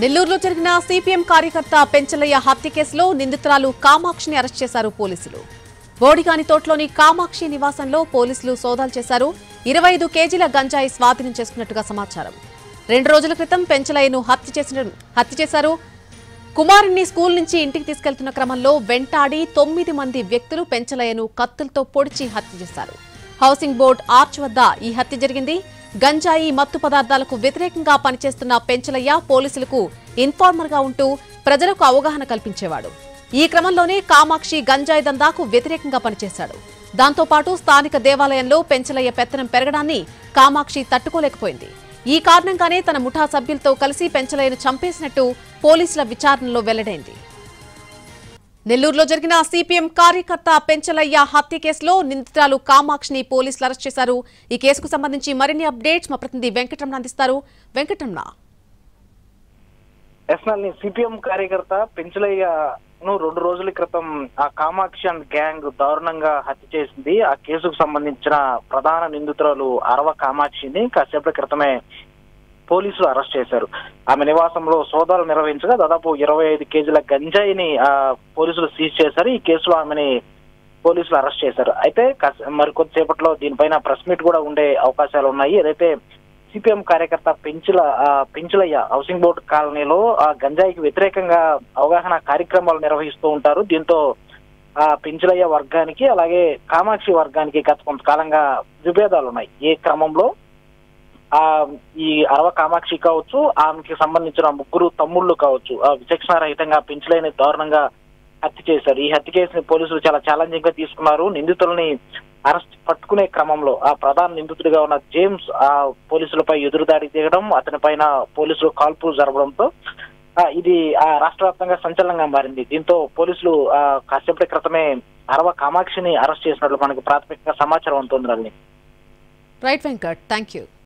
నెల్లూరులో జరిగిన సిపిఎం కార్యకర్త పెంచలయ్య హత్య కేసులో నిందితురాలు కామాక్షిని అరెస్ట్ చేశారు పోలీసులు. బోడిగాని తోటలోని కామాక్షి నివాసంలో పోలీసులు సోదాలు చేశారు. 25 కేజీల గంజాయి స్వాధీనం చేసుకున్నట్టుగా సమాచారం. 2 రోజుల క్రితం పెంచలయ్యను హత్య చేశారు. కుమారుణ్ణి స్కూల్ నుంచి ఇంటికి తీసుకెళ్తున్న క్రమంలో వెంటాడి 9 మంది వ్యక్తులు పెంచలయ్యను కత్తులతో పొడిచి హత్య చేశారు. హౌసింగ్ బోర్డు ఆర్చ్ వద్ద ఈ హత్య జరిగింది. గంజాయి మత్తు పదార్థాలకు వ్యతిరేకంగా పనిచేస్తున్న పెంచలయ్య పోలీసులకు ఇన్ఫార్మర్ గా ఉంటూ ప్రజలకు అవగాహన కల్పించేవాడు. ఈ క్రమంలోనే కామాక్షి గంజాయి దందాకు వ్యతిరేకంగా పనిచేశాడు. దాంతో పాటు స్థానిక దేవాలయంలో పెంచలయ్య పెత్తనం పెరగడాన్ని కామాక్షి తట్టుకోలేకపోయింది. ఈ కారణంగానే తన ముఠా సభ్యులతో కలిసి పెంచలయ్యను చంపేసినట్టు పోలీసుల విచారణలో వెల్లడైంది. నెల్లూరులో జరిగిన సిపిఎం కార్యకర్త పెంచలయ్య హత్య కేసులో నిందితురాలు కామాక్షిని పోలీసులు అరెస్ట్ చేశారు. ఈ కేసుకు సంబంధించి మరిన్ని అప్డేట్స్ మా ప్రతినిధి వెంకటరమణ అందిస్తారు. వెంకటరమణ, సిపిఎం కార్యకర్త పెంచలయ్యను 2 రోజుల క్రితం ఆ కామాక్షి అండ్ గ్యాంగ్ దారుణంగా హత్య చేసింది. ఆ కేసుకు సంబంధించిన ప్రధాన నిందితురాలు అరవ కామాక్షిని కాసేపటి క్రితమే పోలీసులు అరెస్ట్ చేశారు. ఆమె నివాసంలో సోదాలు నిర్వహించగా దాదాపు 25 కేజీల గంజాయిని పోలీసులు సీజ్ చేశారు. ఈ కేసులో ఆమెని పోలీసులు అరెస్ట్ చేశారు. అయితే మరికొద్దిసేపట్లో దీనిపైన ప్రెస్ మీట్ కూడా ఉండే అవకాశాలు ఉన్నాయి. ఏదైతే సిపిఎం కార్యకర్త పెంచలయ్య హౌసింగ్ బోర్డు కాలనీలో ఆ గంజాయికి వ్యతిరేకంగా అవగాహన కార్యక్రమాలు నిర్వహిస్తూ ఉంటారు. దీంతో ఆ పెంచలయ్య వర్గానికి అలాగే కామాక్షి వర్గానికి గత కొంతకాలంగా విభేదాలు ఉన్నాయి. ఏ క్రమంలో ఈ అరవ కామాక్షి కావచ్చు, ఆమెకి సంబంధించిన 3 తమ్ముళ్ళు కావచ్చు, విచక్షణ రహితంగా పెంచలేని దారుణంగా హత్య చేశారు. ఈ హత్య కేసుని పోలీసులు చాలా ఛాలెంజింగ్ గా తీసుకున్నారు. నిందితులని పట్టుకునే క్రమంలో ఆ ప్రధాన నిందితుడిగా ఉన్న జేమ్స్ ఆ పోలీసులపై ఎదురుదాడి దిగడం, అతని పైన పోలీసులు కాల్పులు జరపడంతో ఇది రాష్ట్ర వ్యాప్తంగా సంచలనంగా మారింది. దీంతో పోలీసులు కాసేపటి క్రితమే అరవ కామాక్షిని అరెస్ట్ చేసినట్లు మనకు ప్రాథమికంగా సమాచారం ఉంటుంది. Right Venkat, thank you.